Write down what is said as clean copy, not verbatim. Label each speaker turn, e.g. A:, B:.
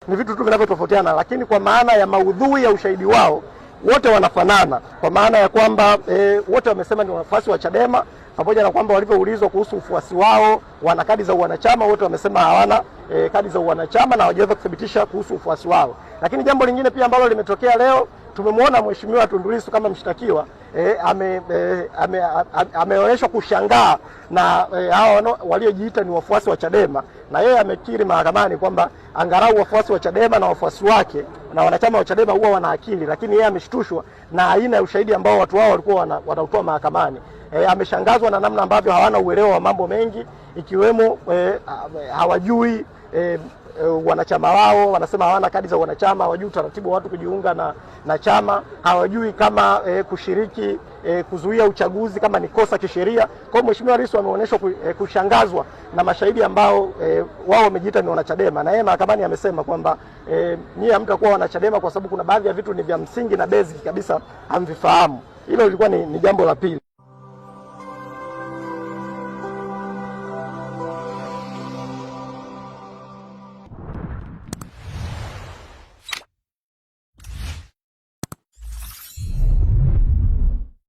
A: Ni vitu tu vinavyotofautiana, lakini kwa maana ya maudhui ya ushahidi wao wote wanafanana, kwa maana ya kwamba wote wamesema ni wafuasi wa Chadema, pamoja na kwamba walivyoulizwa kuhusu ufuasi wao wana kadi za uwanachama, wote wamesema hawana kadi za uwanachama na hawajaweza kuthibitisha kuhusu ufuasi wao. Lakini jambo lingine pia ambalo limetokea leo, tumemwona Mheshimiwa Tundu Lissu kama mshtakiwa ameonyeshwa kushangaa na hao waliojiita ni wafuasi wa Chadema, na yeye amekiri mahakamani kwamba angalau wafuasi wa Chadema na wafuasi wake na wanachama wa Chadema huwa wana akili, lakini yeye ameshtushwa na aina ya ushahidi ambao watu wao walikuwa wanautoa mahakamani. Ameshangazwa na namna ambavyo hawana uelewa wa mambo mengi, ikiwemo hawajui wanachama wao, wanasema hawana kadi za wanachama, hawajui utaratibu wa watu kujiunga na chama, hawajui kama kushiriki kuzuia uchaguzi kama ni kosa kisheria. Kwa hiyo Mheshimiwa Lissu ameonyeshwa kushangazwa na mashahidi ambao wao wamejiita ni wanachadema, na yeye mahakamani amesema kwamba nyie hamtakuwa wanachadema kwa sababu kuna baadhi ya vitu ni vya msingi na basic kabisa hamvifahamu. Hilo lilikuwa ni jambo la pili.